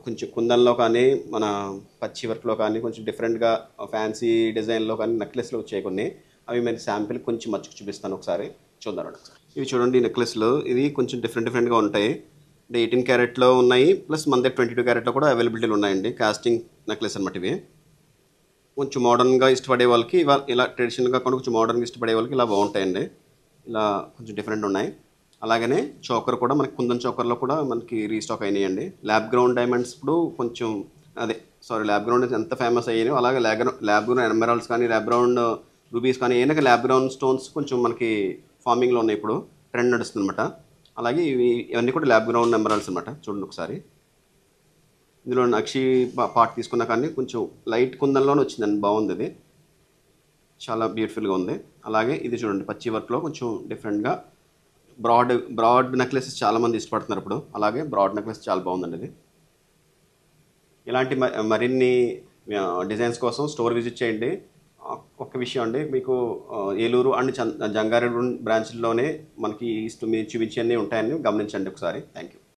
కొంచెం కుందన్లో కానీ మన పచ్చి వర్క్లో కానీ కొంచెం డిఫరెంట్గా ఫ్యాన్సీ డిజైన్లో కానీ నెక్లెస్లు వచ్చాయి కొన్ని. అవి మీరు శాంపిల్ కొంచెం మచ్చుకు చూపిస్తాను, ఒకసారి చూద్దాం. ఇవి చూడండి నెక్లెస్లు, ఇది కొంచెం డిఫరెంట్గా ఉంటాయి. అంటే 18 క్యారెట్లో ఉన్నాయి, ప్లస్ మన దగ్గర 22 క్యారెట్లో కూడా అవైలబిలిటీలు ఉన్నాయండి. కాస్టింగ్ నెక్లెస్ అనమాట ఇవి. కొంచెం మోడర్న్గా ఇష్టపడే వాళ్ళకి ఇలా ట్రెడిషనల్గా కాకుండా కొంచెం మోడర్న్గా ఇష్టపడే వాళ్ళకి ఇలా బాగుంటాయండి. ఇలా కొంచెం డిఫరెంట్ ఉన్నాయి. అలాగనే చోకర్ కూడా మనకి కుందన్ చోకర్లో కూడా మనకి రీస్టాక్ అయినాయండి. ల్యాబ్ గ్రౌండ్ డైమండ్స్ ఇప్పుడు కొంచెం ల్యాబ్ గ్రౌండ్ ఎంత ఫేమస్ అయ్యాయో అలాగే ల్యాబ్ గ్రౌండ్ ఎమరాల్డ్స్ కానీ ల్యాబ్ గ్రౌండ్ రూబీస్ కానీ ఏదైనా ల్యాబ్ గ్రౌండ్ స్టోన్స్ కొంచెం మనకి ఫార్మింగ్లో ఉన్నాయి, ఇప్పుడు ట్రెండ్ నడుస్తుంది అనమాట. అలాగే ఇవన్నీ కూడా ల్యాబ్ గ్రౌండ్ ఎమరాల్డ్స్ అనమాట. చూడండి ఒకసారి, ఇందులో నక్షి పార్ట్ తీసుకున్నా కానీ కొంచెం లైట్ కుందన్లోనే వచ్చిందండి, బాగుంది. ఇది చాలా బ్యూటిఫుల్గా ఉంది. అలాగే ఇది చూడండి పచ్చి వర్క్లో కొంచెం డిఫరెంట్గా బ్రాడ్ నెక్లెసెస్ చాలామంది ఇష్టపడుతున్నారు ఇప్పుడు. అలాగే బ్రాడ్ నెక్లెస్ చాలా బాగుందండి ఇది. ఇలాంటి మరిన్ని డిజైన్స్ కోసం స్టోర్ విజిట్ చేయండి. ఒక్క విషయం అండి, మీకు ఏలూరు అండ్ జంగారెడ్డి బ్రాంచ్లోనే మనకి మీరు చూపించే అన్నీ ఉంటాయని గమనించండి ఒకసారి. Thank you.